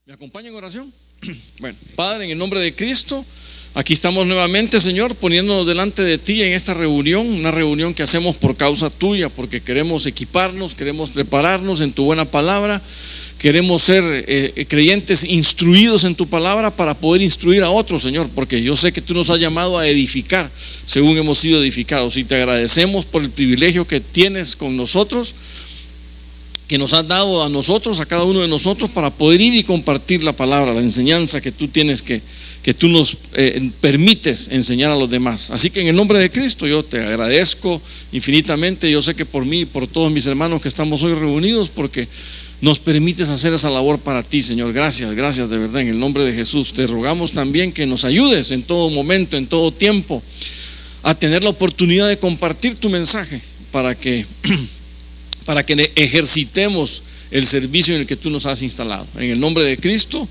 ¿Me acompaña en oración? Bueno, Padre, en el nombre de Cristo, aquí estamos nuevamente, Señor, poniéndonos delante de ti en esta reunión, una reunión que hacemos por causa tuya, porque queremos equiparnos, queremos prepararnos en tu buena palabra, queremos ser creyentes instruidos en tu palabra para poder instruir a otros, Señor, porque yo sé que tú nos has llamado a edificar según hemos sido edificados, y te agradecemos por el privilegio que tienes con nosotros, que nos has dado a nosotros, a cada uno de nosotros, para poder ir y compartir la palabra, la enseñanza que tú tienes, que tú nos permites enseñar a los demás. Así que en el nombre de Cristo yo te agradezco infinitamente. Yo sé que por mí y por todos mis hermanos que estamos hoy reunidos, porque nos permites hacer esa labor para ti, Señor. Gracias, gracias de verdad, en el nombre de Jesús. Te rogamos también que nos ayudes en todo momento, en todo tiempo, a tener la oportunidad de compartir tu mensaje, para que ejercitemos el servicio en el que tú nos has instalado. En el nombre de Cristo,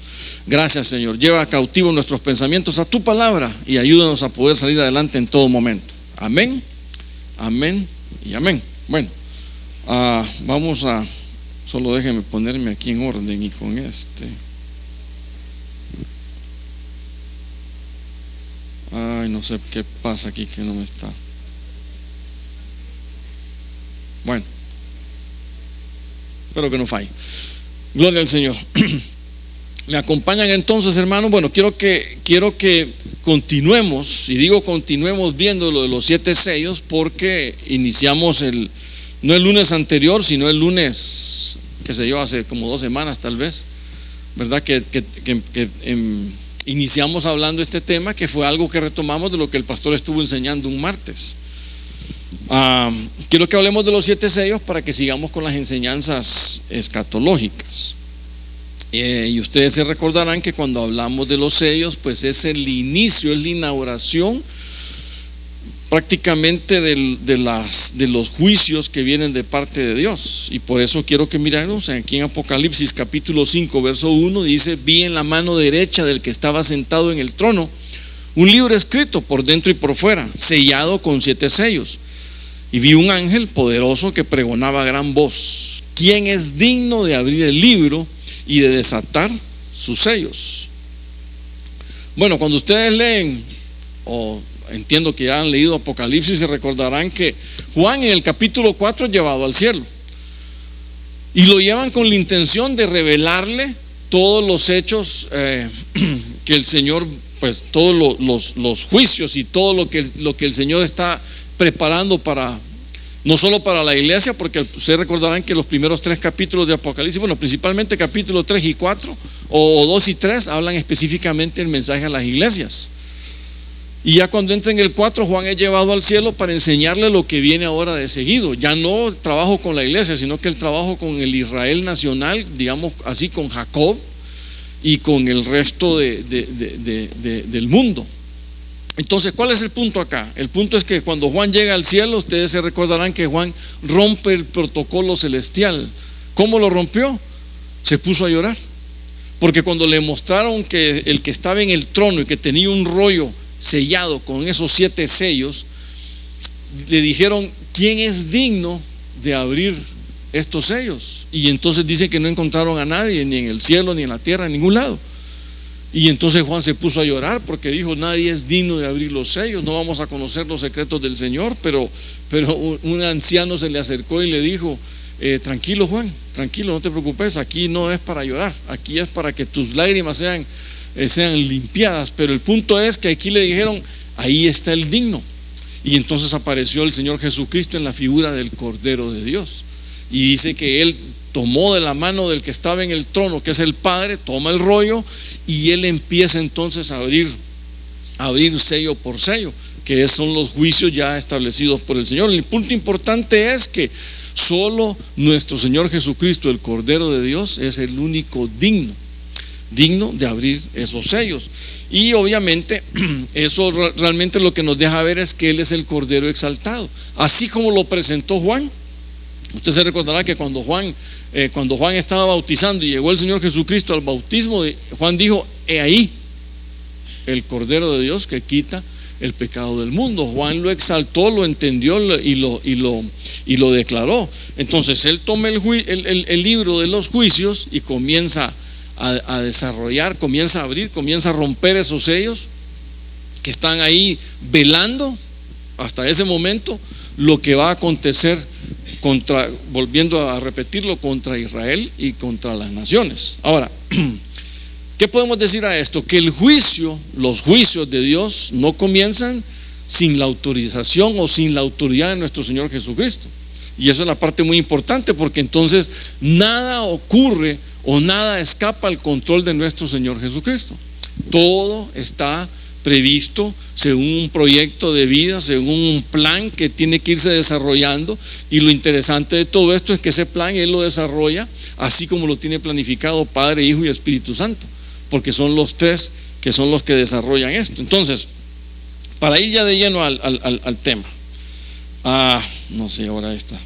gracias, Señor. Lleva cautivo nuestros pensamientos a tu palabra y ayúdanos a poder salir adelante en todo momento. Amén, amén y amén. Bueno, vamos a, solo déjenme ponerme aquí en orden y con no sé qué pasa aquí que no me está. Bueno, espero que no falle. Gloria al Señor. Me acompañan entonces, hermanos. Bueno, quiero que continuemos, y digo continuemos viendo lo de los 7 sellos, porque iniciamos no el lunes anterior, sino el lunes, qué sé yo, hace como 2 semanas tal vez, ¿verdad? Que iniciamos hablando este tema, que fue algo que retomamos de lo que el pastor estuvo enseñando un martes. Quiero que hablemos de los 7 sellos para que sigamos con las enseñanzas escatológicas. Y ustedes se recordarán que cuando hablamos de los sellos, pues es el inicio, es la inauguración prácticamente de los juicios que vienen de parte de Dios. Y por eso quiero que miremos aquí en Apocalipsis capítulo 5 verso 1, dice: vi en la mano derecha del que estaba sentado en el trono un libro escrito por dentro y por fuera, sellado con 7 sellos. Y vi un ángel poderoso que pregonaba a gran voz: ¿quién es digno de abrir el libro y de desatar sus sellos? Bueno, cuando ustedes leen, o entiendo que ya han leído Apocalipsis, se recordarán que Juan en el capítulo 4 es llevado al cielo, y lo llevan con la intención de revelarle todos los hechos que el Señor, pues todos los juicios y todo lo que el Señor está preparando para, no solo para la iglesia, porque ustedes recordarán que los primeros 3 capítulos de Apocalipsis, bueno, principalmente capítulos 3 y 4 o 2 y 3 hablan específicamente del mensaje a las iglesias. Y ya cuando entra en el 4, Juan es llevado al cielo para enseñarle lo que viene ahora de seguido. Ya no el trabajo con la iglesia, sino que el trabajo con el Israel nacional, digamos así, con Jacob y con el resto del mundo. Entonces, ¿cuál es el punto acá? El punto es que cuando Juan llega al cielo, ustedes se recordarán que Juan rompe el protocolo celestial. ¿Cómo lo rompió? Se puso a llorar, porque cuando le mostraron que el que estaba en el trono y que tenía un rollo sellado con esos 7 sellos, le dijeron: ¿quién es digno de abrir estos sellos? Y entonces dice que no encontraron a nadie, ni en el cielo, ni en la tierra, en ningún lado. Y entonces Juan se puso a llorar, porque dijo: nadie es digno de abrir los sellos, no vamos a conocer los secretos del Señor. Pero un anciano se le acercó y le dijo: tranquilo, Juan, tranquilo, no te preocupes, aquí no es para llorar, aquí es para que tus lágrimas sean limpiadas. Pero el punto es que aquí le dijeron: ahí está el digno. Y entonces apareció el Señor Jesucristo en la figura del Cordero de Dios, y dice que Él tomó de la mano del que estaba en el trono, que es el Padre, toma el rollo, y Él empieza entonces a abrir sello por sello, que son los juicios ya establecidos por el Señor. El punto importante es que solo nuestro Señor Jesucristo, el Cordero de Dios, es el único digno de abrir esos sellos. Y obviamente eso realmente lo que nos deja ver es que Él es el Cordero exaltado, así como lo presentó Juan. Usted se recordará que cuando Juan estaba bautizando y llegó el Señor Jesucristo al bautismo, Juan dijo: he ahí el Cordero de Dios que quita el pecado del mundo. Juan lo exaltó, lo entendió y lo declaró. Entonces él toma el libro de los juicios y comienza a desarrollar, comienza a abrir, comienza a romper esos sellos que están ahí velando hasta ese momento lo que va a acontecer volviendo a repetirlo, contra Israel y contra las naciones. Ahora, ¿qué podemos decir a esto? Que los juicios de Dios no comienzan sin la autorización o sin la autoridad de nuestro Señor Jesucristo. Y eso es la parte muy importante, porque entonces nada ocurre o nada escapa al control de nuestro Señor Jesucristo. Todo está previsto según un proyecto de vida, según un plan que tiene que irse desarrollando, y lo interesante de todo esto es que ese plan Él lo desarrolla así como lo tiene planificado Padre, Hijo y Espíritu Santo, porque son los tres que son los que desarrollan esto. Entonces, para ir ya de lleno al tema, no sé, ahora está.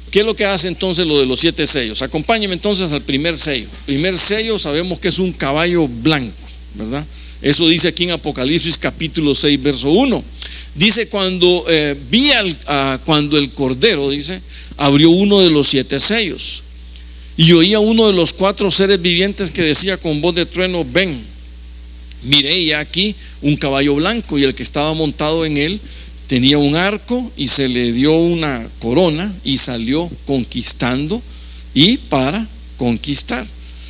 ¿Qué es lo que hace entonces lo de los 7 sellos? Acompáñenme entonces al primer sello. Primer sello sabemos que es un caballo blanco, ¿verdad? Eso dice aquí en Apocalipsis capítulo 6 verso 1. Dice: cuando cuando el Cordero, dice, abrió uno de los 7 sellos, y oía uno de los 4 seres vivientes que decía con voz de trueno: ven. Miré ya aquí un caballo blanco, y el que estaba montado en él tenía un arco, y se le dio una corona, y salió conquistando y para conquistar.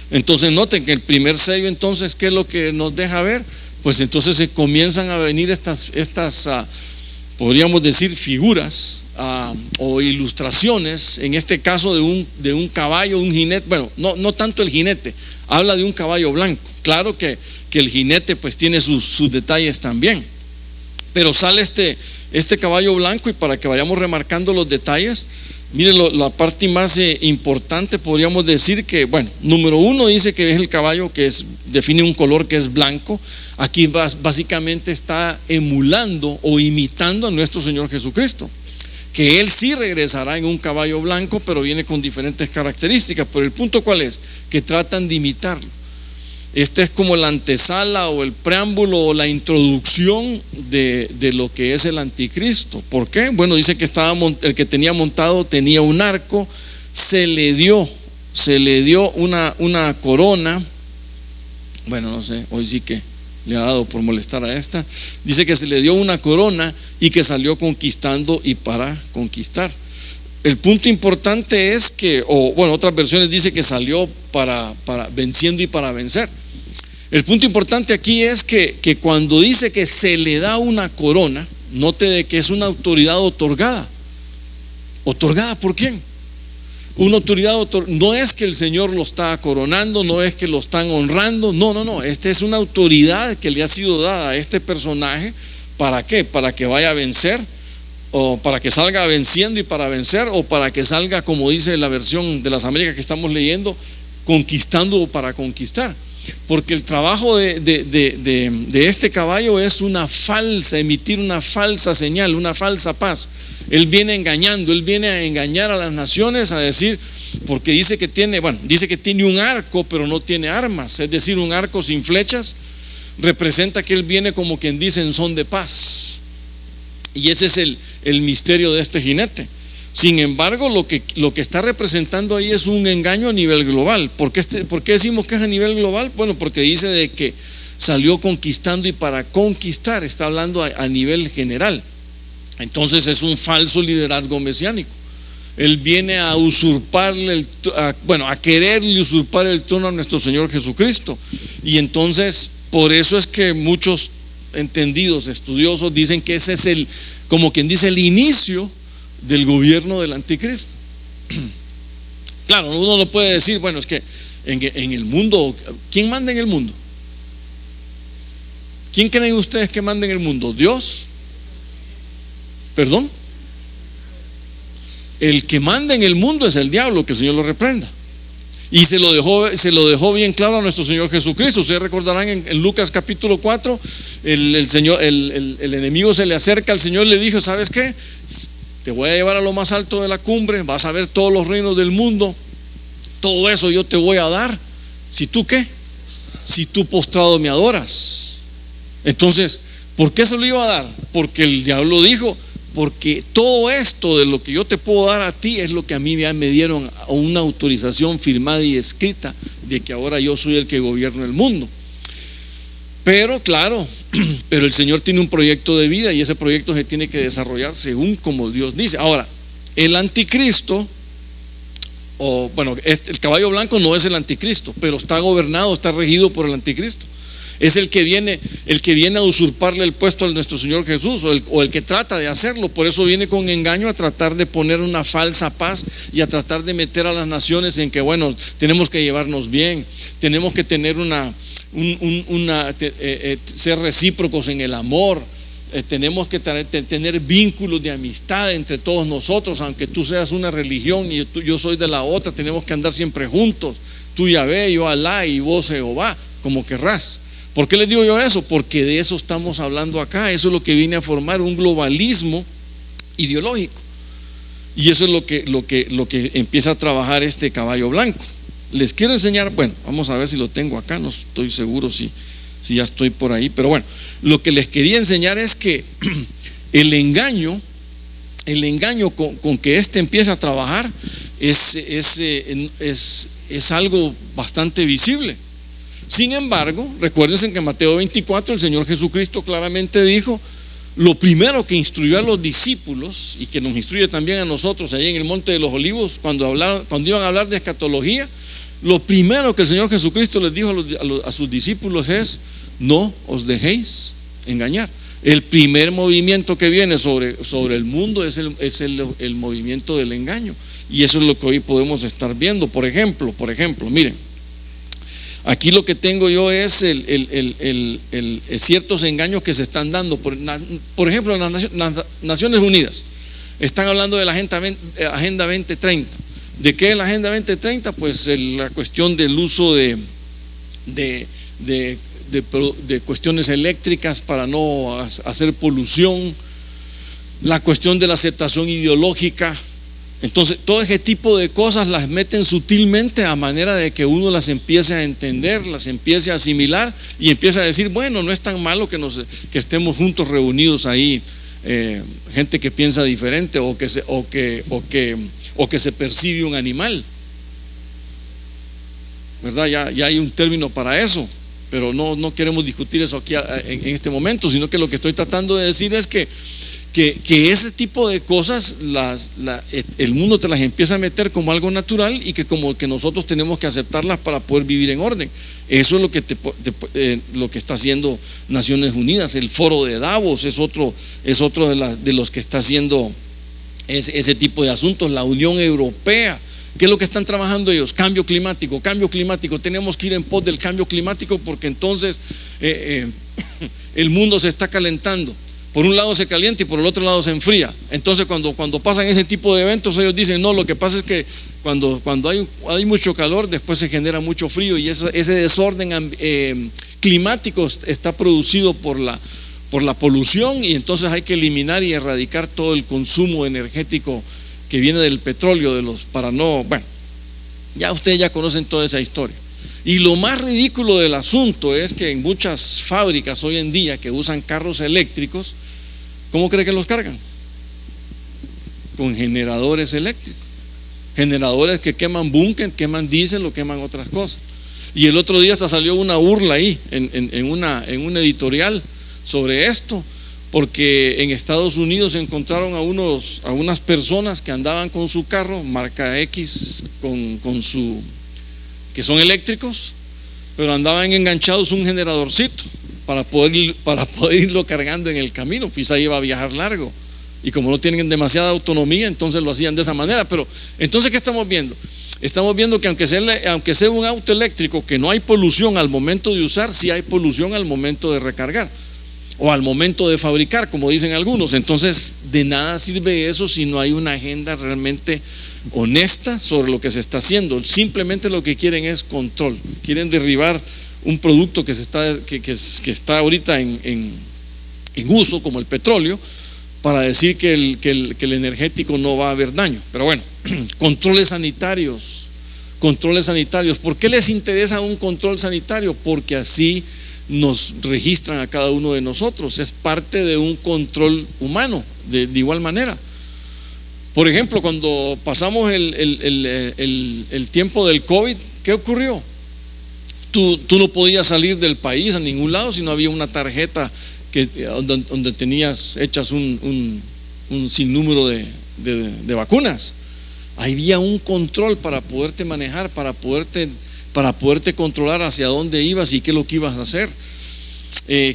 Entonces noten que el primer sello, entonces, ¿qué es lo que nos deja ver? Pues entonces se comienzan a venir estas podríamos decir figuras o ilustraciones, en este caso de un caballo, un jinete. Bueno, no tanto el jinete, habla de un caballo blanco. Claro que el jinete pues tiene sus detalles también, pero sale este caballo blanco, y para que vayamos remarcando los detalles, miren la parte más importante. Podríamos decir que, bueno, número 1 dice que es el caballo que define un color que es blanco. Aquí básicamente está emulando o imitando a nuestro Señor Jesucristo, que Él sí regresará en un caballo blanco, pero viene con diferentes características. Pero el punto, ¿cuál es? Que tratan de imitarlo. Este es como la antesala o el preámbulo o la introducción de lo que es el anticristo. ¿Por qué? Bueno, dice que el que tenía montado tenía un arco, se le dio una corona. Bueno, no sé, hoy sí que le ha dado por molestar a esta. Dice que se le dio una corona y que salió conquistando y para conquistar. El punto importante es que, otras versiones dice que salió para venciendo y para vencer. El punto importante aquí es que cuando dice que se le da una corona, note de que es una autoridad otorgada. ¿Otorgada por quién? Una autoridad no es que el Señor lo está coronando, no es que lo están honrando, no. Esta es una autoridad que le ha sido dada a este personaje. ¿Para qué? Para que vaya a vencer, o para que salga venciendo y para vencer, o para que salga, como dice la versión de las Américas que estamos leyendo, conquistando o para conquistar. Porque el trabajo de este caballo es emitir una falsa señal, una falsa paz. Él viene engañando, él viene a engañar a las naciones, a decir, porque dice que tiene un arco, pero no tiene armas. Es decir, un arco sin flechas representa que él viene, como quien dice, en son de paz. Y ese es el misterio de este jinete. Sin embargo, lo que está representando ahí es un engaño a nivel global. ¿Por qué decimos que es a nivel global? Bueno, porque dice de que salió conquistando y para conquistar. Está hablando a nivel general. Entonces es un falso liderazgo mesiánico. Él viene a usurparle, a quererle usurpar el trono a nuestro Señor Jesucristo. Y entonces, por eso es que muchos entendidos, estudiosos, dicen que ese es como quien dice, el inicio del gobierno del anticristo. Claro, uno no puede decir, bueno, es que en el mundo, ¿quién manda en el mundo? ¿Quién creen ustedes que manda en el mundo? ¿Dios? ¿Perdón? El que manda en el mundo es el diablo, que el Señor lo reprenda. Y se lo dejó bien claro a nuestro Señor Jesucristo. Ustedes recordarán en Lucas capítulo 4, el enemigo se le acerca al Señor y le dijo: ¿sabes qué? Te voy a llevar a lo más alto de la cumbre, vas a ver todos los reinos del mundo, todo eso yo te voy a dar. ¿Si tú qué? Si tú postrado me adoras. Entonces, ¿por qué se lo iba a dar? Porque el diablo dijo: porque todo esto de lo que yo te puedo dar a ti es lo que a mí me dieron una autorización firmada y escrita de que ahora yo soy el que gobierno el mundo. Pero claro, pero el Señor tiene un proyecto de vida y ese proyecto se tiene que desarrollar según como Dios dice. Ahora, el anticristo, el caballo blanco no es el anticristo, pero está gobernado, está regido por el anticristo. Es el que viene a usurparle el puesto a nuestro Señor Jesús, o el que trata de hacerlo. Por eso viene con engaño a tratar de poner una falsa paz y a tratar de meter a las naciones en que, bueno, tenemos que llevarnos bien, tenemos que tener ser recíprocos en el amor, tenemos que tener vínculos de amistad entre todos nosotros, aunque tú seas una religión y yo soy de la otra, tenemos que andar siempre juntos, tú Yahvé, yo Alá y vos Jehová, como querrás. ¿Por qué les digo yo eso? Porque de eso estamos hablando acá. Eso es lo que viene a formar un globalismo ideológico, y eso es lo que empieza a trabajar este caballo blanco. Les quiero enseñar, bueno, vamos a ver si lo tengo acá, no estoy seguro si ya estoy por ahí, pero bueno, lo que les quería enseñar es que el engaño con que empieza a trabajar es algo bastante visible. Sin embargo, recuérdense que en Mateo 24 el Señor Jesucristo claramente dijo: lo primero que instruyó a los discípulos y que nos instruye también a nosotros allí en el Monte de los Olivos, cuando iban a hablar de escatología, lo primero que el Señor Jesucristo les dijo a sus discípulos es: no os dejéis engañar. El primer movimiento que viene sobre el mundo es el movimiento del engaño, y eso es lo que hoy podemos estar viendo. Por ejemplo, miren, aquí lo que tengo yo es ciertos engaños que se están dando. Por ejemplo, en las Naciones Unidas están hablando de la Agenda 2030. ¿De qué es la Agenda 2030? Pues la cuestión del uso de cuestiones eléctricas para no hacer polución, la cuestión de la aceptación ideológica. Entonces, todo ese tipo de cosas las meten sutilmente a manera de que uno las empiece a entender, las empiece a asimilar y empieza a decir: bueno, no es tan malo que estemos juntos reunidos ahí, gente que piensa diferente o que se percibe un animal, ¿verdad? Ya hay un término para eso, pero no queremos discutir eso aquí en este momento, sino que lo que estoy tratando de decir es que ese tipo de cosas el mundo te las empieza a meter como algo natural y que como que nosotros tenemos que aceptarlas para poder vivir en orden. Eso es lo que está haciendo Naciones Unidas. El foro de Davos es otro de los que está haciendo ese tipo de asuntos. La Unión Europea, ¿qué es lo que están trabajando ellos? Cambio climático. Tenemos que ir en pos del cambio climático, porque entonces el mundo se está calentando. Por un lado se calienta y por el otro lado se enfría. Entonces cuando pasan ese tipo de eventos, ellos dicen: no, lo que pasa es que cuando hay mucho calor, después se genera mucho frío, y ese desorden climático está producido por la polución, y entonces hay que eliminar y erradicar todo el consumo energético que viene del petróleo, ya ustedes ya conocen toda esa historia. Y lo más ridículo del asunto es que en muchas fábricas hoy en día que usan carros eléctricos, ¿cómo cree que los cargan? Con generadores eléctricos, generadores que queman búnker, queman diésel o queman otras cosas. Y el otro día hasta salió una burla ahí en un editorial sobre esto, porque en Estados Unidos encontraron a unas personas que andaban con su carro marca X que son eléctricos, pero andaban enganchados un generadorcito para poder irlo cargando en el camino. Pues ahí iba a viajar largo, y como no tienen demasiada autonomía, entonces lo hacían de esa manera. Pero entonces, ¿qué estamos viendo? Estamos viendo que aunque sea un auto eléctrico, que no hay polución al momento de usar, sí hay polución al momento de recargar o al momento de fabricar, como dicen algunos. Entonces, de nada sirve eso si no hay una agenda realmente honesta sobre lo que se está haciendo. Simplemente lo que quieren es control. Quieren derribar un producto que está ahorita en uso, como el petróleo, para decir que el energético no va a haber daño. Pero bueno, controles sanitarios. ¿Por qué les interesa un control sanitario? Porque así nos registran a cada uno de nosotros. Es parte de un control humano, de igual manera. Por ejemplo, cuando pasamos el tiempo del COVID, ¿qué ocurrió? Tú no podías salir del país a ningún lado si no había una tarjeta donde tenías hechas un sinnúmero de vacunas. Había un control para poderte manejar, para poderte controlar hacia dónde ibas y qué es lo que ibas a hacer.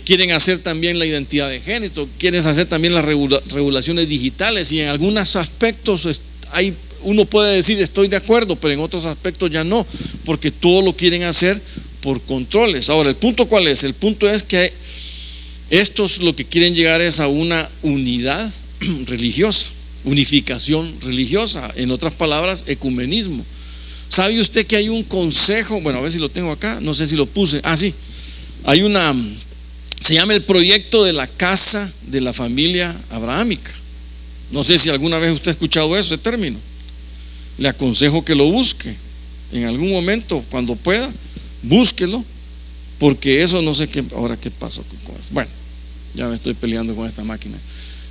Quieren hacer también la identidad de género, quieren hacer también las regulaciones digitales, y en algunos aspectos uno puede decir estoy de acuerdo, pero en otros aspectos ya no, porque todo lo quieren hacer por controles. Ahora, ¿el punto cuál es? El punto es que estos lo que quieren llegar es a una unidad religiosa, unificación religiosa, en otras palabras, ecumenismo. ¿Sabe usted que hay un consejo? Bueno, a ver si lo tengo acá, no sé si lo puse. Sí, hay se llama el proyecto de la casa de la familia abrahámica. No sé si alguna vez usted ha escuchado ese término. Le aconsejo que lo busque en algún momento, cuando pueda, búsquelo, porque eso no sé qué, ahora qué pasó con esto. Bueno, ya me estoy peleando con esta máquina.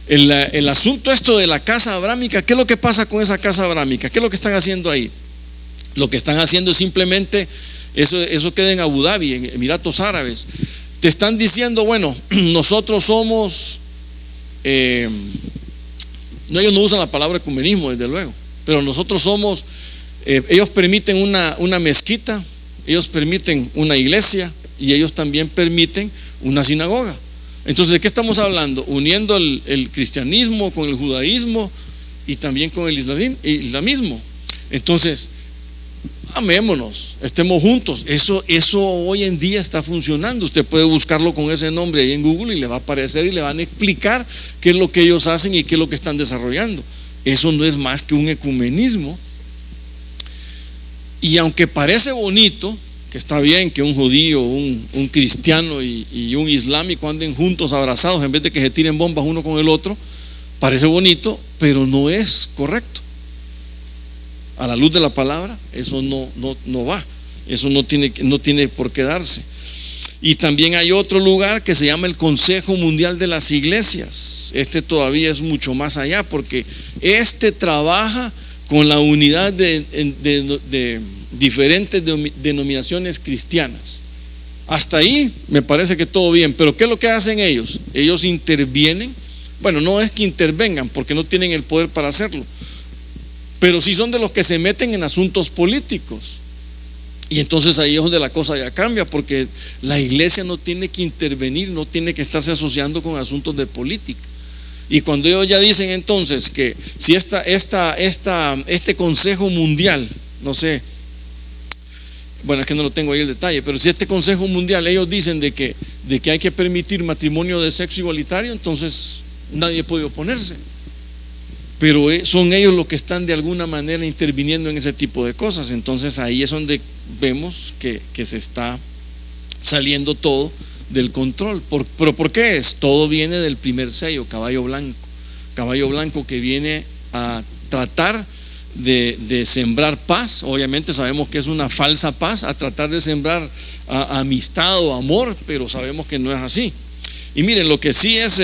El asunto esto de la casa abrámica, ¿qué es lo que pasa con esa casa abrámica? ¿Qué es lo que están haciendo ahí? Lo que están haciendo es simplemente, eso queda en Abu Dhabi, en Emiratos Árabes. Te están diciendo, bueno, nosotros somos, ellos no usan la palabra ecumenismo, desde luego, pero nosotros somos, ellos permiten una mezquita, ellos permiten una iglesia, y ellos también permiten una sinagoga. Entonces, ¿de qué estamos hablando? Uniendo el cristianismo con el judaísmo y también con el islamismo. Entonces, amémonos, estemos juntos. Eso hoy en día está funcionando. Usted puede buscarlo con ese nombre ahí en Google y le va a aparecer y le van a explicar qué es lo que ellos hacen y qué es lo que están desarrollando. Eso no es más que un ecumenismo. Y aunque parece bonito, que está bien que un judío, un cristiano y un islámico anden juntos abrazados en vez de que se tiren bombas uno con el otro, parece bonito, pero no es correcto. A la luz de la palabra, eso no va, eso no tiene por qué darse. Y también hay otro lugar que se llama el Consejo Mundial de las Iglesias. Este todavía es mucho más allá, porque trabaja con la unidad de diferentes denominaciones cristianas. Hasta ahí me parece que todo bien, pero ¿qué es lo que hacen ellos? Ellos intervienen. Bueno, no es que intervengan, porque no tienen el poder para hacerlo, pero sí son de los que se meten en asuntos políticos. Y entonces ahí es donde la cosa ya cambia, porque la iglesia no tiene que intervenir, no tiene que estarse asociando con asuntos de política. Y cuando ellos ya dicen entonces que si este Consejo Mundial, no sé, bueno, es que no lo tengo ahí el detalle, pero si este Consejo Mundial ellos dicen de que hay que permitir matrimonio de sexo igualitario, entonces nadie puede oponerse. Pero son ellos los que están de alguna manera interviniendo en ese tipo de cosas. Entonces ahí es donde vemos que se está saliendo todo del control. ¿Pero por qué es? Todo viene del primer sello, caballo blanco que viene a tratar de sembrar paz. Obviamente sabemos que es una falsa paz, a tratar de sembrar amistad o amor, pero sabemos que no es así. Y miren, lo que sí es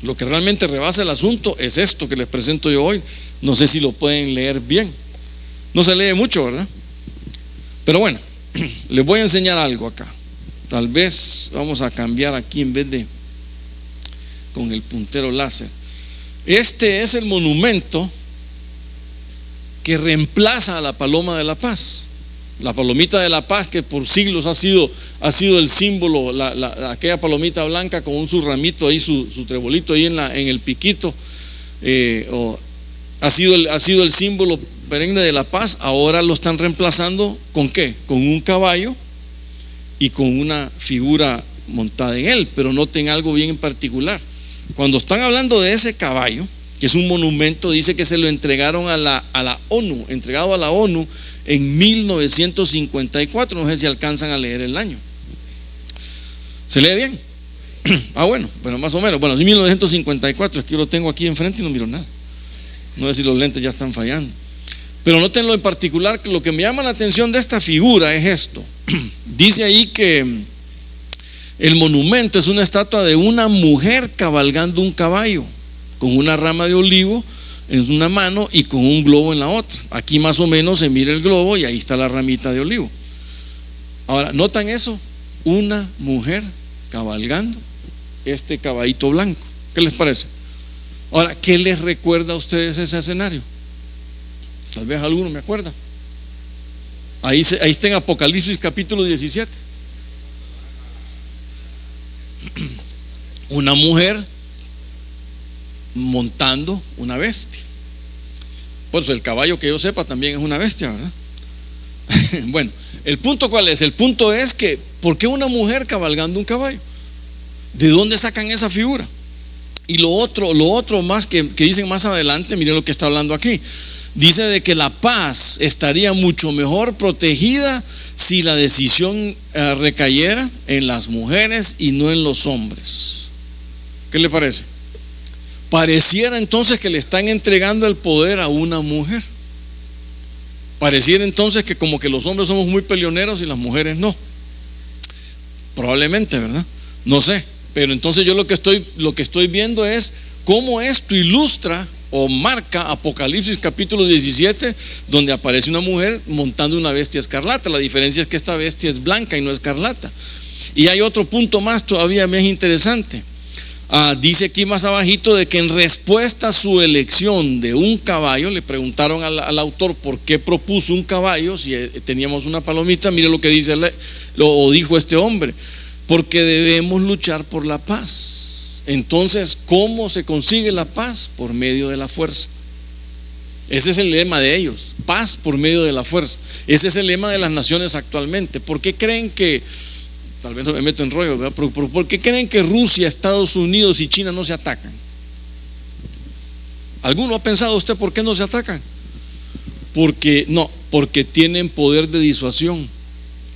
lo que realmente rebasa el asunto es esto que les presento yo hoy. No sé si lo pueden leer bien. No se lee mucho, ¿verdad? Pero bueno, les voy a enseñar algo acá. Tal vez vamos a cambiar aquí en vez de con el puntero láser. Este es el monumento que reemplaza a la paloma de la paz. La palomita de la paz, que por siglos ha sido el símbolo, aquella palomita blanca con su ramito ahí, su trebolito ahí en el piquito, ha sido el símbolo perenne de la paz. Ahora lo están reemplazando ¿con qué? Con un caballo y con una figura montada en él. Pero noten algo bien en particular. Cuando están hablando de ese caballo, que es un monumento, dice que se lo entregaron a la ONU, entregado a la ONU en 1954. No sé si alcanzan a leer el año. ¿Se lee bien? Bueno, más o menos. Bueno, es 1954, es que yo lo tengo aquí enfrente y no miro nada. No sé si los lentes ya están fallando. Pero nótenlo en particular, que lo que me llama la atención de esta figura es esto. Dice ahí que el monumento es una estatua de una mujer cabalgando un caballo con una rama de olivo en una mano y con un globo en la otra. Aquí más o menos se mira el globo y ahí está la ramita de olivo. Ahora, ¿notan eso? Una mujer cabalgando este caballito blanco. ¿Qué les parece? Ahora, ¿qué les recuerda a ustedes ese escenario? Tal vez alguno me acuerda. Ahí está en Apocalipsis capítulo 17. Una mujer montando una bestia. Pues el caballo, que yo sepa, también es una bestia, ¿verdad? Bueno, ¿el punto cuál es? El punto es que, ¿por qué una mujer cabalgando un caballo? ¿De dónde sacan esa figura? Y lo otro más que dicen más adelante, miren lo que está hablando aquí. Dice de que la paz estaría mucho mejor protegida si la decisión recayera en las mujeres y no en los hombres. ¿Qué le parece? Pareciera entonces que le están entregando el poder a una mujer. Pareciera entonces que como que los hombres somos muy peleoneros y las mujeres no. Probablemente, ¿verdad? No sé. Pero entonces yo lo que estoy viendo es cómo esto ilustra o marca Apocalipsis capítulo 17, donde aparece una mujer montando una bestia escarlata. La diferencia es que esta bestia es blanca y no escarlata. Y hay otro punto más todavía más interesante. Dice aquí más abajito de que en respuesta a su elección de un caballo, le preguntaron al autor por qué propuso un caballo si teníamos una palomita. Mire lo que dice, lo dijo este hombre: porque debemos luchar por la paz. Entonces, ¿cómo se consigue la paz? Por medio de la fuerza. Ese es el lema de ellos: paz por medio de la fuerza. Ese es el lema de las naciones actualmente. ¿Por qué creen que, tal vez no me meto en rollo, ¿verdad? ¿Por qué creen que Rusia, Estados Unidos y China no se atacan? ¿Alguno ha pensado usted por qué no se atacan? Porque tienen poder de disuasión.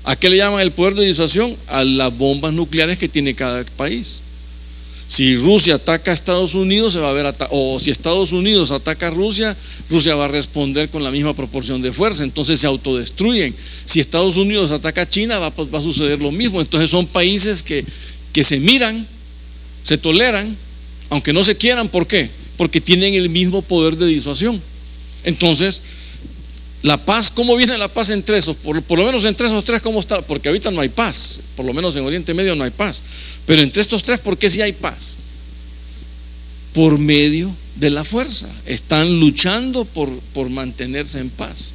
¿A qué le llaman el poder de disuasión? A las bombas nucleares que tiene cada país. Si Rusia ataca a Estados Unidos, se va a ver o si Estados Unidos ataca a Rusia, Rusia va a responder con la misma proporción de fuerza. Entonces se autodestruyen. Si Estados Unidos ataca a China, va a suceder lo mismo. Entonces son países que se miran, se toleran, aunque no se quieran. ¿Por qué? Porque tienen el mismo poder de disuasión. Entonces, la paz, ¿cómo viene la paz entre esos? Por lo menos entre esos tres, ¿cómo está? Porque ahorita no hay paz, por lo menos en Oriente Medio no hay paz. Pero entre estos tres, ¿por qué sí hay paz? Por medio de la fuerza. Están luchando por mantenerse en paz.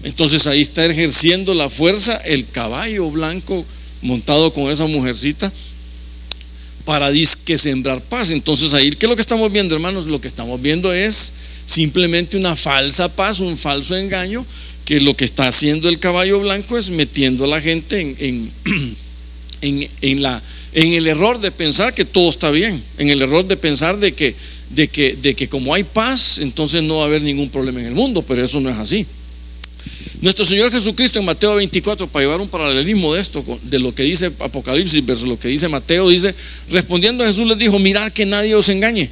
Entonces ahí está ejerciendo la fuerza el caballo blanco montado con esa mujercita para disque sembrar paz. Entonces ahí, ¿qué es lo que estamos viendo, hermanos? Lo que estamos viendo es simplemente una falsa paz, un falso engaño, que lo que está haciendo el caballo blanco es metiendo a la gente en el error de pensar que todo está bien, en el error de pensar de que como hay paz, entonces no va a haber ningún problema en el mundo. Pero eso no es así. Nuestro Señor Jesucristo en Mateo 24, para llevar un paralelismo de esto, de lo que dice Apocalipsis versus lo que dice Mateo, dice: respondiendo a Jesús les dijo: mirad que nadie os engañe.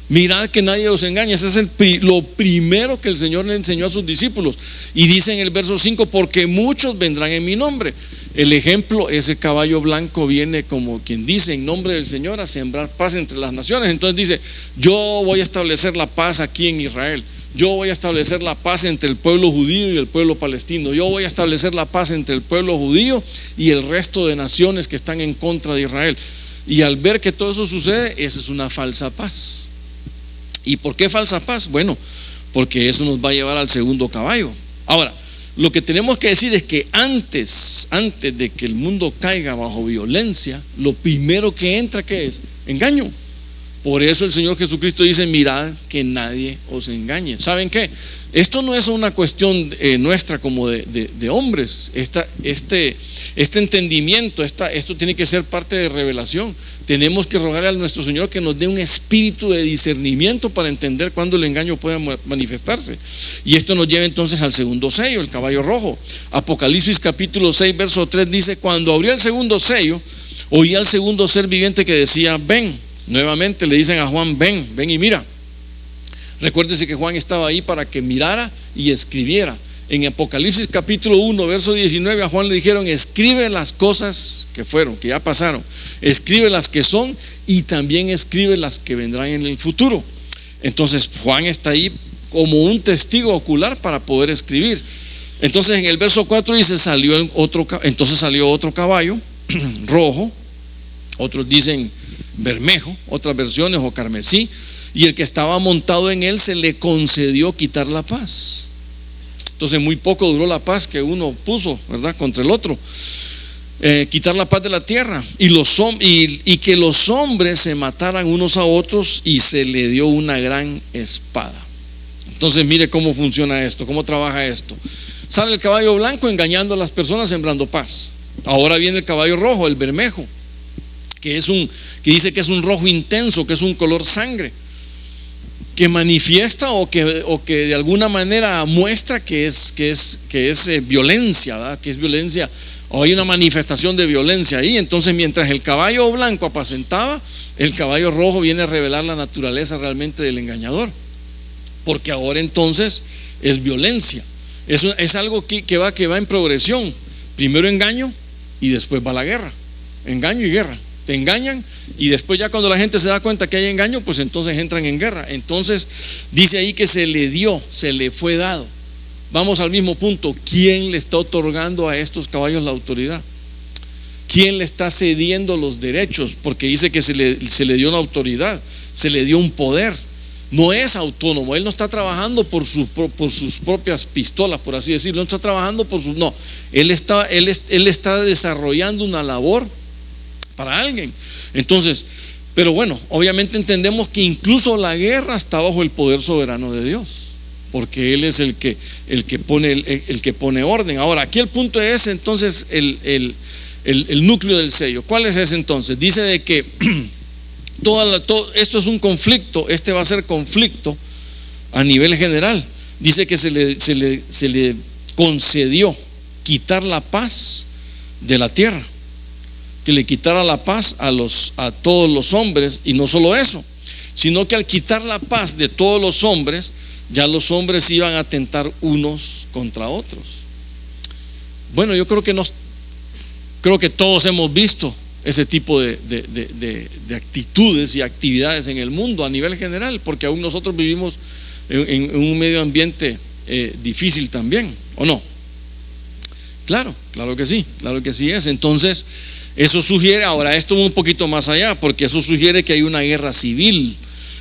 Mirad que nadie os engañe. Ese es lo primero que el Señor le enseñó a sus discípulos. Y dice en el verso 5: porque muchos vendrán en mi nombre. El ejemplo, ese caballo blanco viene como quien dice en nombre del Señor a sembrar paz entre las naciones. Entonces dice: yo voy a establecer la paz aquí en Israel. Yo voy a establecer la paz entre el pueblo judío y el pueblo palestino. Yo voy a establecer la paz entre el pueblo judío y el resto de naciones que están en contra de Israel. Y al ver que todo eso sucede, esa es una falsa paz. ¿Y por qué falsa paz? Bueno, porque eso nos va a llevar al segundo caballo. Ahora, lo que tenemos que decir es que antes de que el mundo caiga bajo violencia, lo primero que entra, ¿qué es? Engaño. Por eso el Señor Jesucristo dice: mirad que nadie os engañe. ¿Saben qué? Esto no es una cuestión nuestra como de hombres. Este entendimiento, esto tiene que ser parte de revelación. Tenemos que rogarle a nuestro Señor que nos dé un espíritu de discernimiento para entender cuándo el engaño puede manifestarse. Y esto nos lleva entonces al segundo sello, el caballo rojo. Apocalipsis capítulo 6 verso 3 dice: cuando abrió el segundo sello, oí al segundo ser viviente que decía: ven. Nuevamente le dicen a Juan: ven y mira. Recuérdese que Juan estaba ahí para que mirara y escribiera. En Apocalipsis capítulo 1, verso 19, a Juan le dijeron: escribe las cosas que fueron, que ya pasaron, escribe las que son y también escribe las que vendrán en el futuro. Entonces Juan está ahí como un testigo ocular para poder escribir. Entonces en el verso 4 dice: entonces salió otro caballo rojo, otros dicen bermejo, otras versiones, o carmesí, y el que estaba montado en él se le concedió quitar la paz. Entonces muy poco duró la paz que uno puso, ¿verdad?, contra el otro. Quitar la paz de la tierra y que los hombres se mataran unos a otros, y se le dio una gran espada. Entonces mire cómo funciona esto, cómo trabaja esto. Sale el caballo blanco engañando a las personas, sembrando paz. Ahora viene el caballo rojo, el bermejo, que dice que es un rojo intenso, que es un color sangre, que manifiesta o que de alguna manera muestra que es violencia, ¿verdad? Que es violencia, o hay una manifestación de violencia ahí. Entonces mientras el caballo blanco apacentaba, el caballo rojo viene a revelar la naturaleza realmente del engañador, porque ahora entonces es violencia. Es algo que va en progresión. Primero engaño y después va la guerra. Engaño y guerra. Te engañan y después, ya cuando la gente se da cuenta que hay engaño, pues entonces entran en guerra. Entonces dice ahí que se le fue dado. Vamos al mismo punto: ¿quién le está otorgando a estos caballos la autoridad? ¿Quién le está cediendo los derechos? Porque dice que se le dio una autoridad, se le dio un poder. No es autónomo, él no está trabajando por sus propias pistolas, por así decirlo. No está trabajando él está desarrollando una labor para alguien. Entonces, pero bueno, obviamente entendemos que incluso la guerra está bajo el poder soberano de Dios, porque Él es el que pone orden. Ahora, aquí el punto es entonces el núcleo del sello. ¿Cuál es ese entonces? Dice de que todo esto es un conflicto. Este va a ser conflicto a nivel general. Dice que se le concedió quitar la paz de la tierra, que le quitara la paz a todos los hombres. Y no solo eso, sino que al quitar la paz de todos los hombres, ya los hombres iban a atentar unos contra otros. Bueno, yo creo que todos hemos visto ese tipo de actitudes y actividades en el mundo a nivel general, porque aún nosotros vivimos en un medio ambiente difícil también, ¿o no? Claro que sí es. Entonces eso sugiere, ahora esto va un poquito más allá, porque eso sugiere que hay una guerra civil.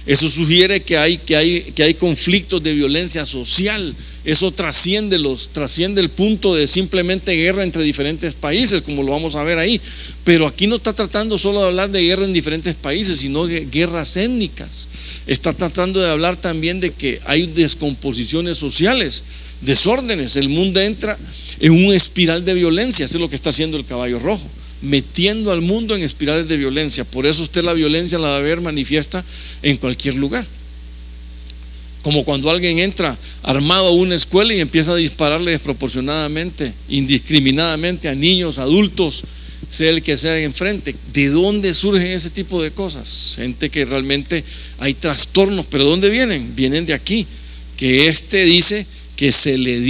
Eso sugiere que hay conflictos de violencia social. Eso trasciende el punto de simplemente guerra entre diferentes países, como lo vamos a ver ahí. Pero aquí no está tratando solo de hablar de guerra en diferentes países, sino de guerras étnicas. Está tratando de hablar también de que hay descomposiciones sociales, desórdenes. El mundo entra en un espiral de violencia. Eso es lo que está haciendo el caballo rojo, metiendo al mundo en espirales de violencia. Por eso usted la violencia la va a ver manifiesta en cualquier lugar. Como cuando alguien entra armado a una escuela y empieza a dispararle desproporcionadamente, indiscriminadamente a niños, adultos, sea el que sea enfrente. ¿De dónde surgen ese tipo de cosas? Gente que realmente hay trastornos. ¿Pero dónde vienen? Vienen de aquí, que dice que se le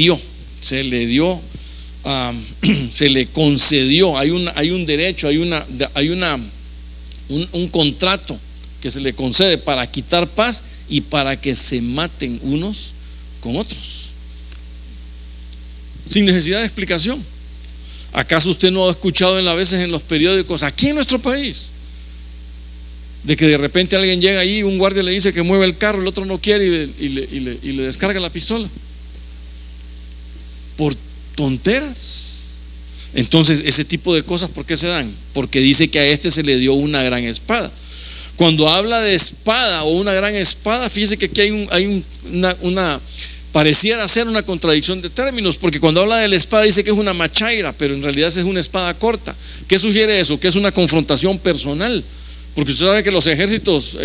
concedió, hay un derecho, hay un contrato que se le concede para quitar paz y para que se maten unos con otros, sin necesidad de explicación. ¿Acaso usted no ha escuchado a veces en los periódicos aquí en nuestro país de que de repente alguien llega ahí, un guardia le dice que mueve el carro, el otro no quiere y le descarga la pistola por tonteras? Entonces, ese tipo de cosas, ¿por qué se dan? Porque dice que a este se le dio una gran espada. Cuando habla de espada o una gran espada, fíjese que aquí hay pareciera ser una contradicción de términos, porque cuando habla de la espada dice que es una machaira, pero en realidad es una espada corta. ¿Qué sugiere eso? Que es una confrontación personal, porque usted sabe que los ejércitos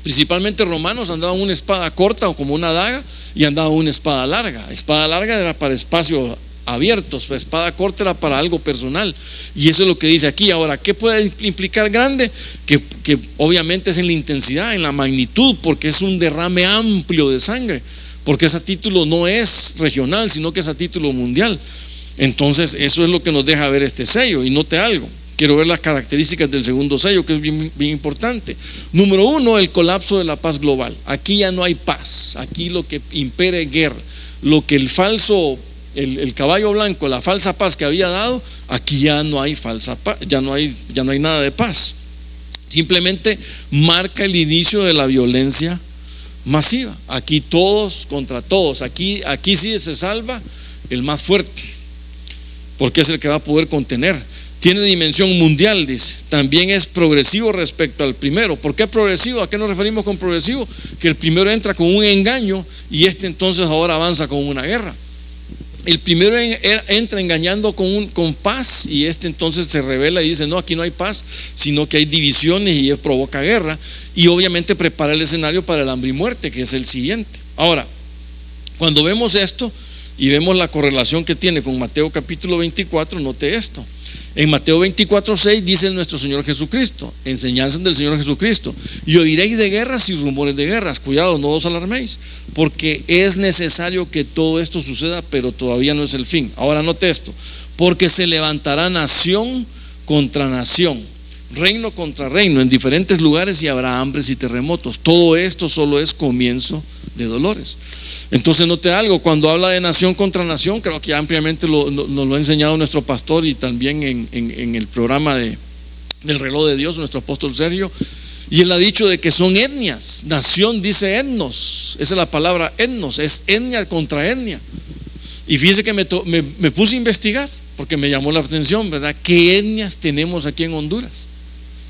principalmente romanos andaban una espada corta o como una daga, y andaban una espada larga. Espada larga era para espacios abiertos, espada corta era para algo personal, y eso es lo que dice aquí. Ahora, ¿qué puede implicar grande? Que obviamente es en la intensidad, en la magnitud, porque es un derrame amplio de sangre. porque ese título no es regional, sino que es a título mundial. Entonces eso es lo que nos deja ver este sello. Y note algo, quiero ver las características del segundo sello, que es bien importante. Número uno, el colapso de la paz global. Aquí ya no hay paz, aquí lo que impera es guerra. Lo que el caballo blanco, la falsa paz que había dado, aquí ya no hay falsa paz, ya no hay nada de paz. Simplemente marca el inicio de la violencia masiva. Aquí todos contra todos. Aquí sí se salva el más fuerte, porque es el que va a poder contener. Tiene dimensión mundial, dice. También es progresivo respecto al primero. ¿Por qué progresivo? ¿A qué nos referimos con progresivo? Que el primero entra con un engaño y entonces ahora avanza con una guerra. El primero entra engañando con paz, y entonces se revela y dice: no, aquí no hay paz, sino que hay divisiones y provoca guerra, y obviamente prepara el escenario para el hambre y muerte, que es el siguiente. Ahora, cuando vemos esto y vemos la correlación que tiene con Mateo capítulo 24, note esto. En Mateo 24:6 dice nuestro Señor Jesucristo, enseñanzas del Señor Jesucristo: y oiréis de guerras y rumores de guerras. Cuidado, no os alarméis, porque es necesario que todo esto suceda, pero todavía no es el fin. Ahora note esto: porque se levantará nación contra nación, reino contra reino en diferentes lugares, y habrá hambres y terremotos. Todo esto solo es comienzo de dolores. Entonces note algo, cuando habla de nación contra nación, creo que ampliamente nos lo ha enseñado nuestro pastor, y también en el programa del reloj de Dios, nuestro apóstol Sergio, y él ha dicho de que son etnias. Nación dice etnos, esa es la palabra etnos, es etnia contra etnia. Y fíjese que me puse a investigar, porque me llamó la atención, ¿verdad? ¿Qué etnias tenemos aquí en Honduras?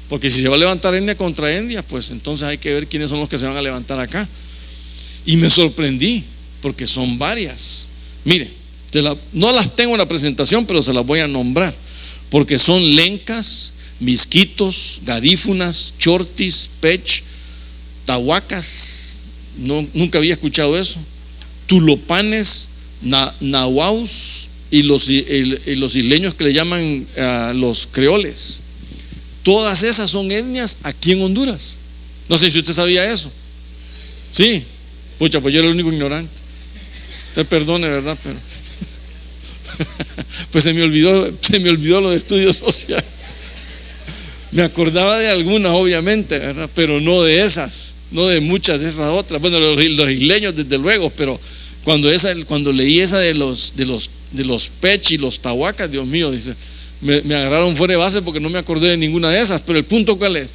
Porque si se va a levantar etnia contra etnia, pues entonces hay que ver quiénes son los que se van a levantar acá. Y me sorprendí, porque son varias. Mire, no las tengo en la presentación, pero se las voy a nombrar, porque son lencas, misquitos, garífunas, chortis, pech, tahuacas, nunca había escuchado eso, tulopanes, nahuaus, y los isleños que le llaman los creoles. Todas esas son etnias aquí en Honduras. No sé si usted sabía eso. Sí. Pucha, pues yo era el único ignorante. Usted perdone, ¿verdad? Pero pues se me olvidó lo de estudios sociales. Me acordaba de algunas, obviamente, ¿verdad? Pero no de esas, no de muchas de esas otras. Bueno, los isleños desde luego, pero cuando leí esa de los pech y los tahuacas, Dios mío, dice, me agarraron fuera de base, porque no me acordé de ninguna de esas. Pero el punto, ¿cuál es?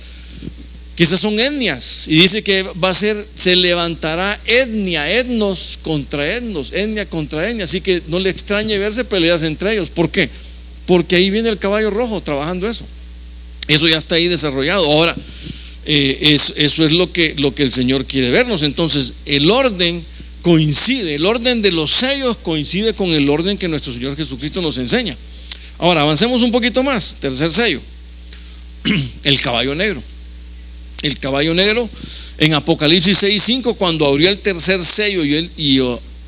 Que esas son etnias, y dice que se levantará etnos contra etnos, etnia contra etnia. Así que no le extrañe verse peleas entre ellos. ¿Por qué? Porque ahí viene el caballo rojo trabajando eso. Eso ya está ahí desarrollado. Ahora, eso es lo que el Señor quiere vernos. Entonces, el orden de los sellos coincide con el orden que nuestro Señor Jesucristo nos enseña. Ahora, avancemos un poquito más. Tercer sello, el caballo negro. El caballo negro, en Apocalipsis 6:5, cuando abrió el tercer sello, y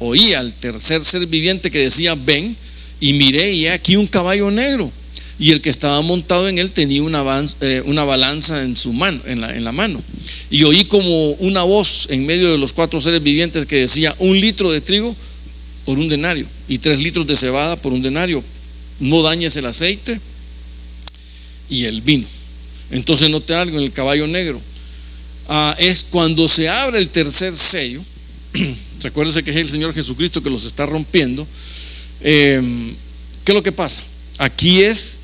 oía al tercer ser viviente que decía: ven, y miré, y he aquí un caballo negro, y el que estaba montado en él tenía una balanza en su mano, en la mano. Y oí como una voz en medio de los cuatro seres vivientes que decía: 1 litro de trigo por 1 denario, y 3 litros de cebada por 1 denario. No dañes el aceite y el vino. Entonces note algo en el caballo negro. Es cuando se abre el tercer sello. Recuérdese que es el Señor Jesucristo que los está rompiendo. ¿Qué es lo que pasa? Aquí es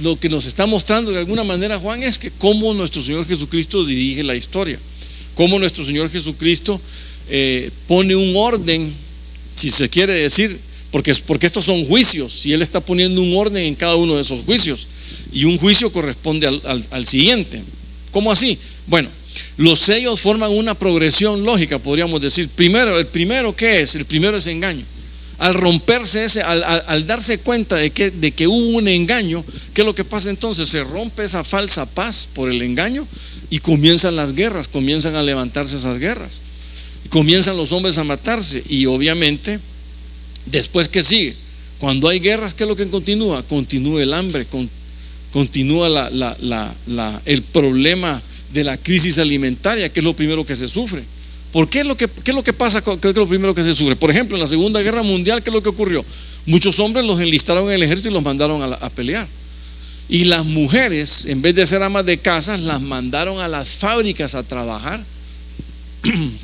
lo que nos está mostrando de alguna manera Juan, es que cómo nuestro Señor Jesucristo dirige la historia, cómo nuestro Señor Jesucristo pone un orden, si se quiere decir, porque estos son juicios, y Él está poniendo un orden en cada uno de esos juicios. Y un juicio corresponde al siguiente. ¿Cómo así? Bueno, los sellos forman una progresión lógica, podríamos decir. El primero, ¿qué es? El primero es engaño. Al romperse al darse cuenta de que hubo un engaño, ¿qué es lo que pasa entonces? Se rompe esa falsa paz por el engaño, y comienzan las guerras, comienzan a levantarse esas guerras, comienzan los hombres a matarse. Y obviamente, después, ¿qué sigue? Cuando hay guerras, ¿qué es lo que continúa? Continúa el hambre, continúa el problema de la crisis alimentaria, que es lo primero que se sufre. ¿Qué es lo que pasa? ¿Qué es lo primero que se sufre? Por ejemplo, en la Segunda Guerra Mundial, ¿qué es lo que ocurrió? Muchos hombres los enlistaron en el ejército y los mandaron a pelear. Y las mujeres, en vez de ser amas de casa, las mandaron a las fábricas a trabajar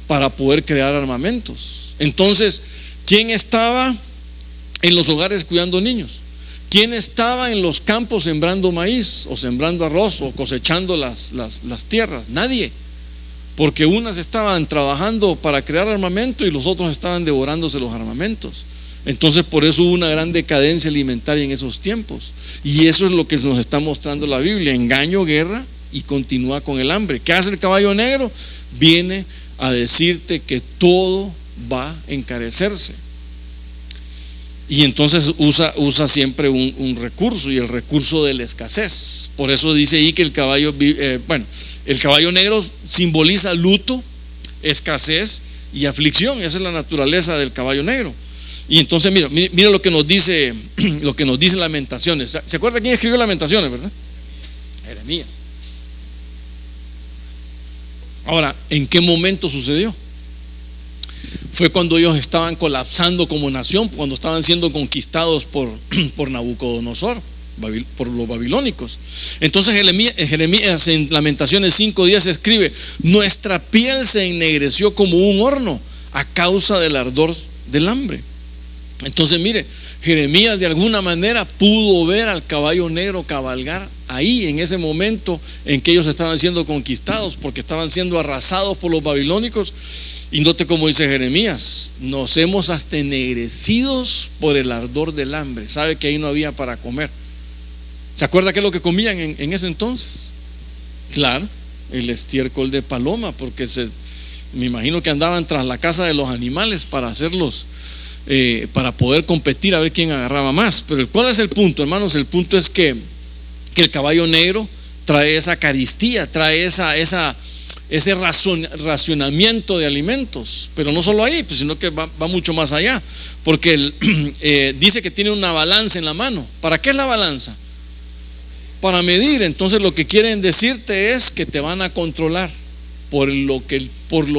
para poder crear armamentos. Entonces, ¿quién estaba en los hogares cuidando niños? ¿Quién estaba en los campos sembrando maíz o sembrando arroz o cosechando las tierras? Nadie. Porque unas estaban trabajando para crear armamento y los otros estaban devorándose los armamentos. Entonces por eso hubo una gran decadencia alimentaria en esos tiempos. Y eso es lo que nos está mostrando la Biblia: engaño, guerra, y continúa con el hambre. ¿Qué hace el caballo negro? Viene a decirte que todo va a encarecerse. Y entonces usa siempre un recurso, y el recurso de la escasez. Por eso dice ahí que el caballo negro simboliza luto, escasez y aflicción. Esa es la naturaleza del caballo negro. Y entonces mira lo que nos dice Lamentaciones. ¿Se acuerda quién escribió Lamentaciones, verdad? Jeremías. Ahora, ¿en qué momento sucedió? Fue cuando ellos estaban colapsando como nación, cuando estaban siendo conquistados por Nabucodonosor, por los babilónicos. Entonces Jeremías en Lamentaciones 5:10 escribe: nuestra piel se ennegreció como un horno a causa del ardor del hambre. Entonces mire, Jeremías de alguna manera pudo ver al caballo negro cabalgar ahí en ese momento en que ellos estaban siendo conquistados, porque estaban siendo arrasados por los babilónicos. Y note cómo dice Jeremías: nos hemos hasta ennegrecidos por el ardor del hambre. Sabe que ahí no había para comer. ¿Se acuerda qué es lo que comían en ese entonces? Claro, el estiércol de paloma, porque me imagino que andaban tras la casa de los animales para hacerlos, para poder competir a ver quién agarraba más. Pero ¿cuál es el punto, hermanos? El punto es que el caballo negro trae esa caristía, trae ese racionamiento de alimentos. Pero no solo ahí, pues, sino que va mucho más allá, porque dice que tiene una balanza en la mano. ¿Para qué es la balanza? Para medir. Entonces lo que quieren decirte es que te van a controlar por lo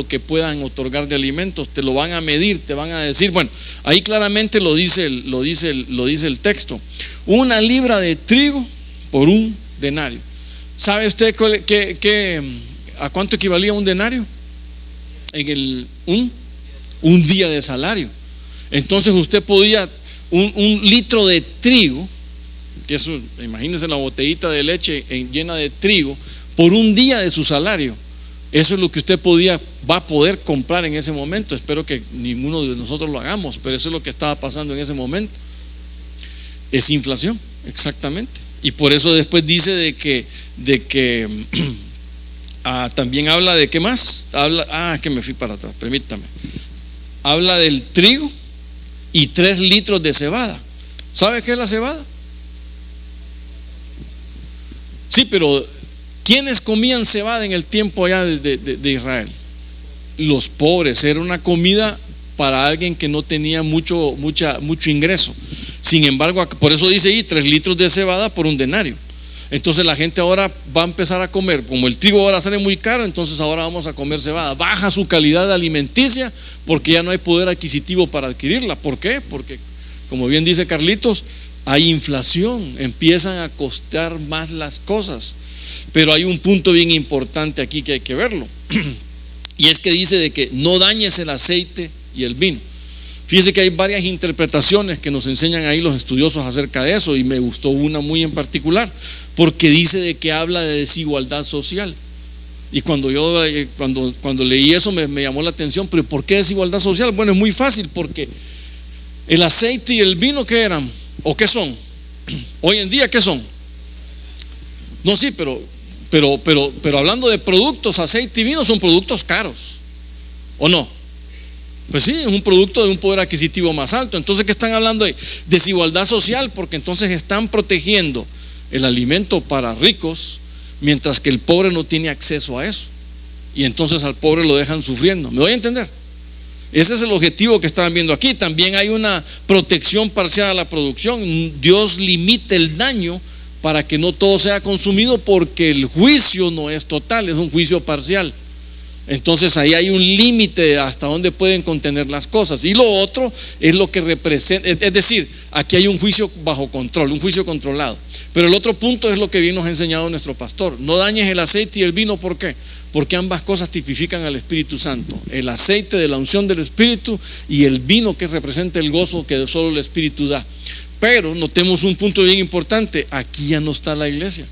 que puedan otorgar de alimentos. Te lo van a medir, te van a decir, bueno, ahí claramente lo dice el texto: 1 libra de trigo por un denario. ¿Sabe usted a cuánto equivalía un denario? Un día de salario. Entonces usted podía un litro de trigo, que eso, imagínense la botellita de leche llena de trigo, por un día de su salario. Eso es lo que usted va a poder comprar en ese momento. Espero que ninguno de nosotros lo hagamos, pero eso es lo que estaba pasando en ese momento. Es inflación, exactamente. Y por eso después dice de que también habla de ¿qué más? Que me fui para atrás, permítame. Habla del trigo y 3 litros de cebada. ¿Sabe qué es la cebada? Sí, pero ¿quiénes comían cebada en el tiempo allá de Israel? Los pobres. Era una comida para alguien que no tenía mucho ingreso. Sin embargo, por eso dice ahí 3 litros de cebada por un denario. Entonces la gente ahora va a empezar a comer, como el trigo ahora sale muy caro, entonces ahora vamos a comer cebada. Baja su calidad alimenticia porque ya no hay poder adquisitivo para adquirirla. ¿Por qué? Porque, como bien dice Carlitos, hay inflación, empiezan a costar más las cosas. Pero hay un punto bien importante aquí que hay que verlo, y es que dice de que no dañes el aceite y el vino. Fíjese que hay varias interpretaciones que nos enseñan ahí los estudiosos acerca de eso, y me gustó una muy en particular, porque dice de que habla de desigualdad social. Y cuando leí eso me llamó la atención. Pero ¿por qué desigualdad social? Bueno, es muy fácil, porque el aceite y el vino, ¿qué eran? ¿O qué son? Hoy en día, ¿qué son? No, sí, pero hablando de productos, aceite y vino son productos caros, ¿o no? Pues sí, es un producto de un poder adquisitivo más alto. Entonces, ¿qué están hablando de desigualdad social? Porque entonces están protegiendo el alimento para ricos, mientras que el pobre no tiene acceso a eso, y entonces al pobre lo dejan sufriendo. ¿Me doy a entender? Ese es el objetivo que estaban viendo aquí. También hay una protección parcial a la producción. Dios limita el daño para que no todo sea consumido, porque el juicio no es total, es un juicio parcial. Entonces ahí hay un límite hasta dónde pueden contener las cosas. Y lo otro es lo que representa, es decir, aquí hay un juicio bajo control, un juicio controlado. Pero el otro punto es lo que bien nos ha enseñado nuestro pastor: no dañes el aceite y el vino. ¿Por qué? Porque ambas cosas tipifican al Espíritu Santo: el aceite de la unción del Espíritu y el vino que representa el gozo que solo el Espíritu da. Pero notemos un punto bien importante: aquí ya no está la iglesia.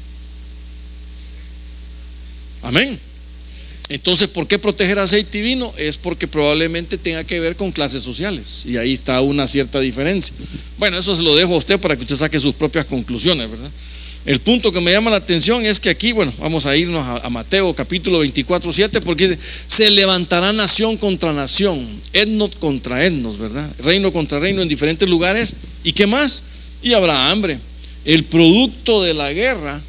Amén. Entonces, ¿por qué proteger aceite y vino? Es porque probablemente tenga que ver con clases sociales, y ahí está una cierta diferencia. Bueno, eso se lo dejo a usted para que usted saque sus propias conclusiones, ¿verdad? El punto que me llama la atención es que aquí, bueno, vamos a irnos a Mateo capítulo 24:7, porque dice: se levantará nación contra nación, etnos contra etnos, ¿verdad? Reino contra reino en diferentes lugares. ¿Y qué más? Y habrá hambre. El producto de la guerra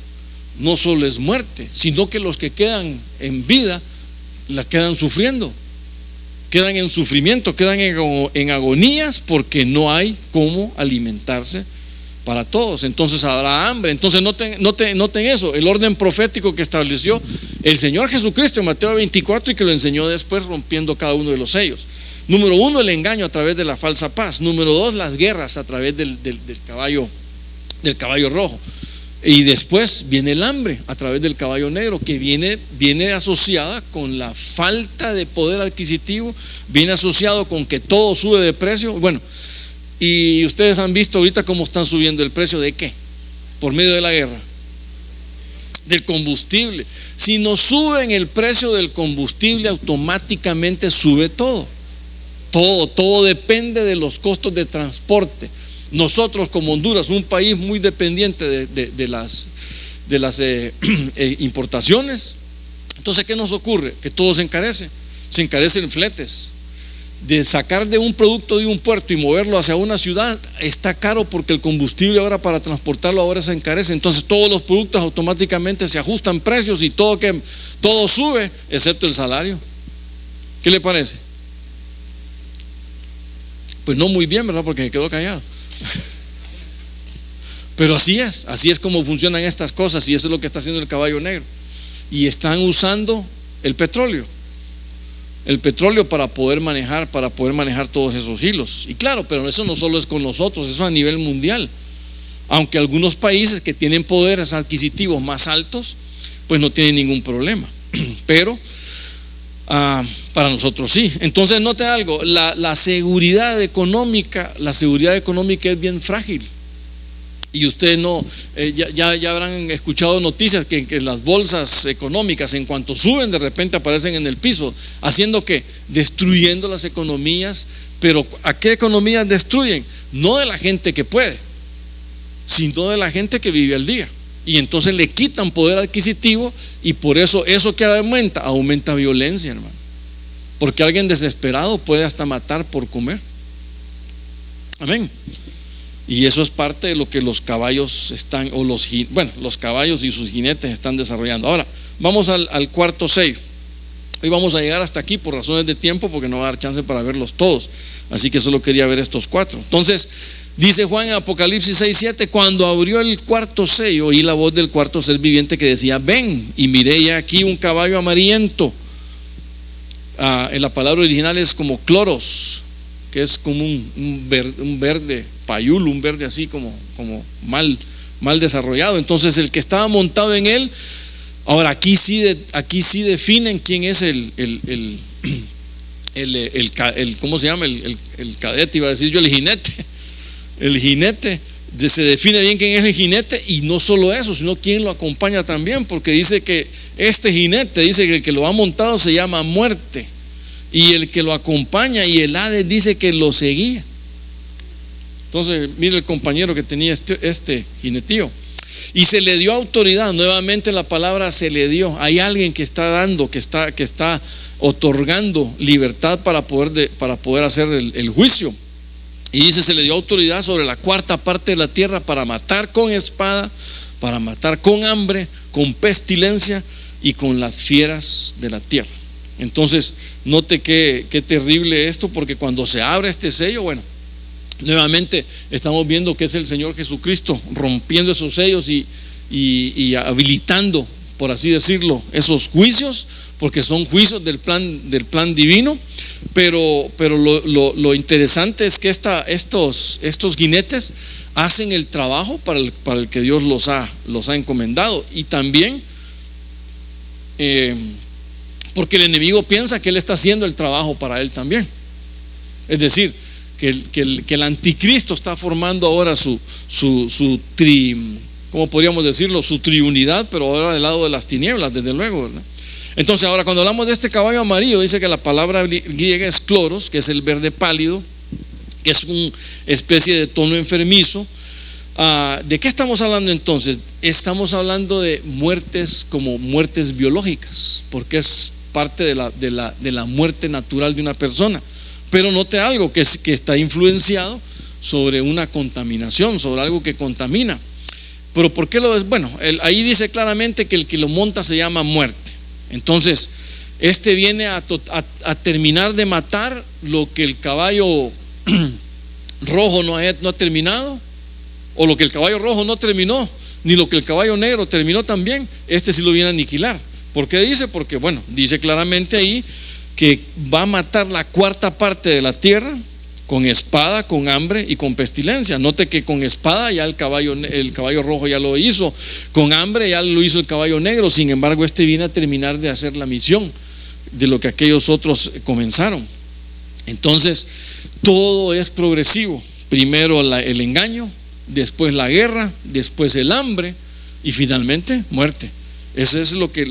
no solo es muerte, sino que los que quedan en vida la quedan sufriendo, quedan en sufrimiento, quedan en agonías, porque no hay cómo alimentarse para todos. Entonces habrá hambre. Entonces noten eso, el orden profético que estableció el Señor Jesucristo en Mateo 24 y que lo enseñó después rompiendo cada uno de los sellos. Número 1, el engaño a través de la falsa paz. Número 2, las guerras a través del caballo rojo. Y después viene el hambre a través del caballo negro, que viene asociada con la falta de poder adquisitivo, viene asociado con que todo sube de precio. Bueno, y ustedes han visto ahorita cómo están subiendo el precio de ¿qué? Por medio de la guerra, del combustible. Si nos suben el precio del combustible, automáticamente sube todo. Todo depende de los costos de transporte. Nosotros como Honduras, un país muy dependiente de las importaciones, entonces ¿qué nos ocurre? Que todo se encarecen fletes. De sacar de un producto de un puerto y moverlo hacia una ciudad está caro, porque el combustible ahora para transportarlo ahora se encarece. Entonces todos los productos automáticamente se ajustan precios y todo sube excepto el salario. ¿Qué le parece? Pues no muy bien, ¿verdad? Porque me quedó callado. Pero así es como funcionan estas cosas, y eso es lo que está haciendo el caballo negro. Y están usando el petróleo para poder manejar todos esos hilos. Y claro, pero eso no solo es con nosotros, eso a nivel mundial. Aunque algunos países que tienen poderes adquisitivos más altos, pues no tienen ningún problema. Pero para nosotros sí. Entonces note algo: la seguridad económica es bien frágil. Y ustedes ya habrán escuchado noticias que las bolsas económicas, en cuanto suben, de repente aparecen en el piso, haciendo que destruyendo las economías. Pero ¿a qué economías destruyen? No de la gente que puede, sino de la gente que vive al día. Y entonces le quitan poder adquisitivo, y por eso que aumenta violencia, hermano. Porque alguien desesperado puede hasta matar por comer. Amén. Y eso es parte de lo que los caballos los caballos y sus jinetes están desarrollando. Ahora, vamos al cuarto sello. Hoy vamos a llegar hasta aquí por razones de tiempo, porque no va a dar chance para verlos todos. Así que solo quería ver estos 4. Entonces, dice Juan en Apocalipsis 6:7: cuando abrió el cuarto sello, oí la voz del cuarto ser viviente que decía: ven. Y miré ya aquí un caballo amarillento. En la palabra original es como cloros, que es como un verde payul, un verde así como mal desarrollado. Entonces el que estaba montado en él, ahora aquí sí definen quién es el ¿cómo se llama? El cadete, iba a decir yo, el jinete. El jinete, se define bien quién es el jinete, y no solo eso, sino quién lo acompaña también, porque dice que este jinete, dice que el que lo ha montado se llama Muerte, y el que lo acompaña y el Hades dice que lo seguía. Entonces mire el compañero que tenía este jinetío. Y se le dio autoridad. Nuevamente la palabra se le dio. Hay alguien que está dando, que está otorgando libertad para poder hacer el juicio. Y dice: se le dio autoridad sobre la cuarta parte de la tierra para matar con espada, para matar con hambre, con pestilencia y con las fieras de la tierra. Entonces note qué terrible esto, porque cuando se abre este sello, bueno, nuevamente estamos viendo que es el Señor Jesucristo rompiendo esos sellos y habilitando, por así decirlo, esos juicios porque son juicios del plan divino. Pero lo interesante es que estos jinetes hacen el trabajo para el que Dios los ha encomendado, y también porque el enemigo piensa que él está haciendo el trabajo para él también. Es decir, que el anticristo está formando ahora ¿cómo podríamos decirlo? Su triunidad, pero ahora del lado de las tinieblas, desde luego, ¿verdad? Entonces, ahora cuando hablamos de este caballo amarillo, dice que la palabra griega es cloros, que es el verde pálido, que es una especie de tono enfermizo. ¿De qué estamos hablando entonces? Estamos hablando de muertes como muertes biológicas, porque es parte de la muerte natural de una persona. Pero note algo, que está influenciado sobre una contaminación, sobre algo que contamina. Pero ¿por qué lo es? Bueno, ahí dice claramente que el que lo monta se llama muerte. Entonces, viene a terminar de matar lo que el caballo rojo no ha terminado, o lo que el caballo rojo no terminó, ni lo que el caballo negro terminó también. Sí lo viene a aniquilar. ¿Por qué dice? Porque, bueno, dice claramente ahí que va a matar la cuarta parte de la tierra con espada, con hambre y con pestilencia. Note que con espada ya el caballo rojo ya lo hizo, con hambre ya lo hizo el caballo negro. Sin embargo, viene a terminar de hacer la misión de lo que aquellos otros comenzaron. Entonces, todo es progresivo. Primero el engaño, después la guerra, después el hambre y finalmente muerte. Eso es lo que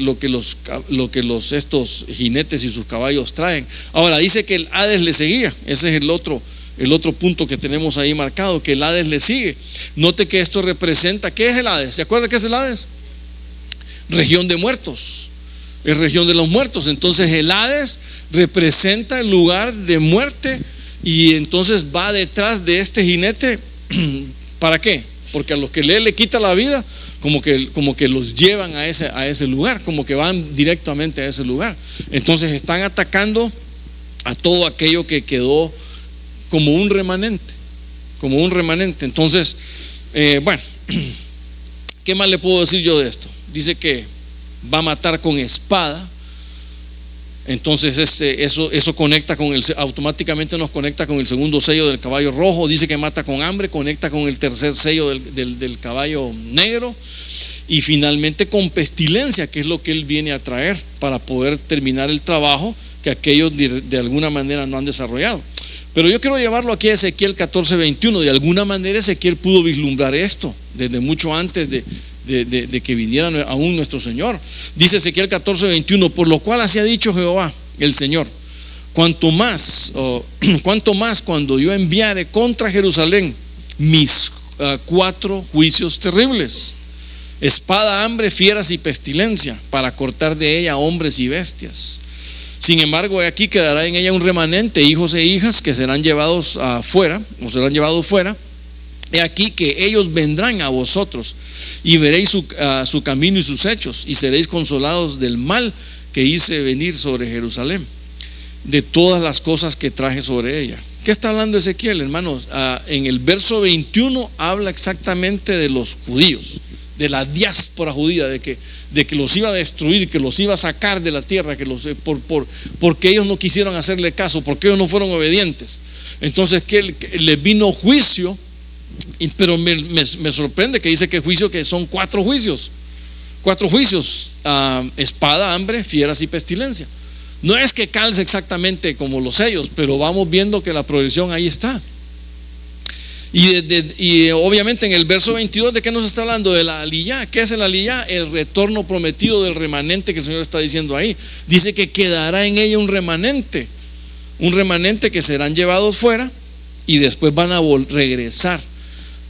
estos jinetes y sus caballos traen. Ahora dice que el Hades le seguía. Ese es el otro punto que tenemos ahí marcado, que el Hades le sigue. Note que esto representa, ¿qué es el Hades? ¿Se acuerda qué es el Hades? Región de muertos. Es región de los muertos. Entonces el Hades representa el lugar de muerte, y entonces va detrás de este jinete. ¿Para qué? Porque a los que le quita la vida, como que los llevan a ese lugar, como que van directamente a ese lugar. Entonces están atacando a todo aquello que quedó como un remanente. Entonces, bueno, ¿qué más le puedo decir yo de esto? Dice que va a matar con espada. Entonces eso automáticamente nos conecta con el segundo sello del caballo rojo. Dice que mata con hambre, conecta con el tercer sello del caballo negro, y finalmente con pestilencia, que es lo que él viene a traer para poder terminar el trabajo que aquellos de alguna manera no han desarrollado. Pero yo quiero llevarlo aquí a Ezequiel 14:21. De alguna manera Ezequiel pudo vislumbrar esto desde mucho antes de que viniera aún nuestro Señor. Dice Ezequiel 14:21: por lo cual así ha dicho Jehová el Señor, cuanto más cuando yo enviare contra Jerusalén mis 4 juicios terribles: espada, hambre, fieras y pestilencia, para cortar de ella hombres y bestias. Sin embargo, aquí quedará en ella un remanente, hijos e hijas, que serán llevados fuera. He aquí que ellos vendrán a vosotros, y veréis su camino y sus hechos, y seréis consolados del mal que hice venir sobre Jerusalén, de todas las cosas que traje sobre ella. ¿Qué está hablando Ezequiel, hermanos? En el verso 21 habla exactamente de los judíos, de la diáspora judía, de que los iba a destruir, que los iba a sacar de la tierra, porque ellos no quisieron hacerle caso, porque ellos no fueron obedientes. Entonces que les vino juicio. Pero me sorprende que dice que son 4 juicios. 4 juicios: espada, hambre, fieras y pestilencia. No es que calce exactamente como los sellos, pero vamos viendo que la progresión ahí está. Y obviamente en el verso 22, ¿de qué nos está hablando? De la aliyá. ¿Qué es el aliyá? El retorno prometido del remanente que el Señor está diciendo ahí. Dice que quedará en ella un remanente que serán llevados fuera, y después van a regresar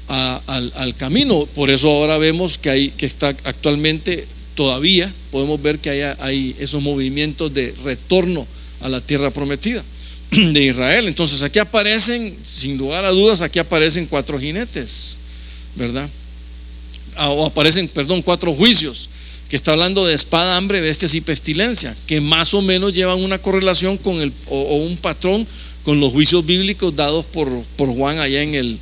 al camino. Por eso ahora vemos que está actualmente, todavía podemos ver que hay esos movimientos de retorno a la tierra prometida de Israel. Entonces aquí aparecen, sin lugar a dudas, 4 jinetes, ¿verdad? O aparecen, 4 juicios, que está hablando de espada, hambre, bestias y pestilencia, que más o menos llevan una correlación con o un patrón con los juicios bíblicos dados por Juan allá en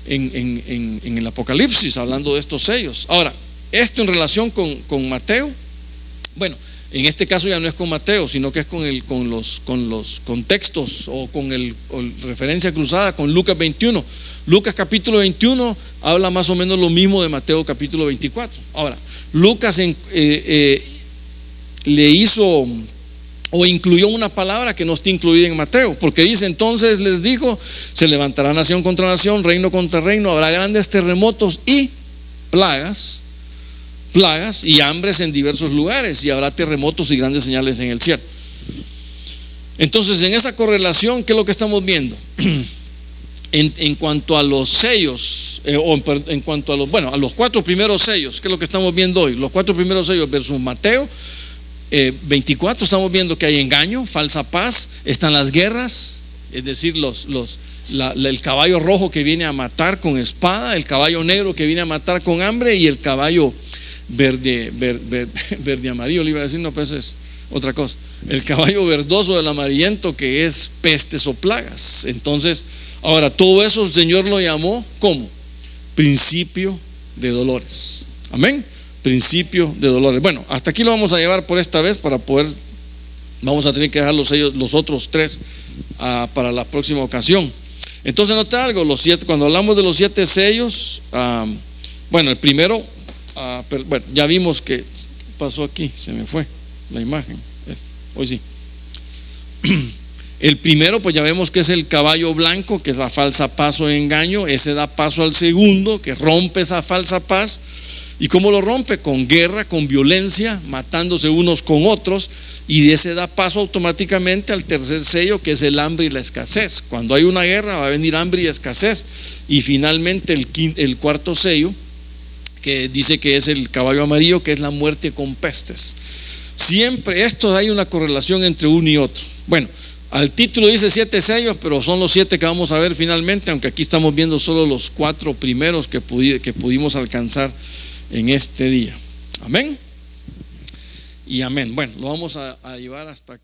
el Apocalipsis, hablando de estos sellos. Ahora, esto en relación con Mateo. Bueno, En este caso ya no es con Mateo, sino que es con los contextos o con referencia cruzada con Lucas 21. Lucas capítulo 21 habla más o menos lo mismo de Mateo capítulo 24. Ahora, Lucas le hizo o incluyó una palabra que no está incluida en Mateo, porque dice: entonces les dijo, se levantará nación contra nación, reino contra reino, habrá grandes terremotos y plagas y hambres en diversos lugares, y habrá terremotos y grandes señales en el cielo. Entonces, en esa correlación, ¿qué es lo que estamos viendo? En cuanto a los sellos, en cuanto a los 4 primeros sellos, ¿qué es lo que estamos viendo hoy? Los 4 primeros sellos versus Mateo 24, estamos viendo que hay engaño, falsa paz, están las guerras, es decir, el caballo rojo que viene a matar con espada, el caballo negro que viene a matar con hambre, y el caballo verde amarillo, le iba a decir, no, pues es otra cosa, el caballo verdoso del amarillento, que es pestes o plagas. Entonces, ahora, todo eso el Señor lo llamó ¿cómo? Principio de dolores. Amén. Principio de dolores. Bueno, hasta aquí lo vamos a llevar por esta vez, vamos a tener que dejar los otros 3 para la próxima ocasión. Entonces, nota algo, cuando hablamos de los 7 sellos, el primero, ya vimos que pasó aquí, se me fue la imagen, hoy sí. El primero, pues ya vemos que es el caballo blanco, que es la falsa paz o engaño. Ese da paso al segundo, que rompe esa falsa paz. ¿Y cómo lo rompe? Con guerra, con violencia, matándose unos con otros. Y de ese da paso automáticamente al tercer sello, que es el hambre y la escasez. Cuando hay una guerra va a venir hambre y escasez. Y finalmente el cuarto sello, que dice que es el caballo amarillo, que es la muerte con pestes. Siempre esto hay una correlación entre uno y otro. Bueno, al título dice 7 sellos, pero son los 7 que vamos a ver finalmente, aunque aquí estamos viendo solo los 4 primeros que pudimos alcanzar en este día. Amén y amén. Bueno, lo vamos a llevar hasta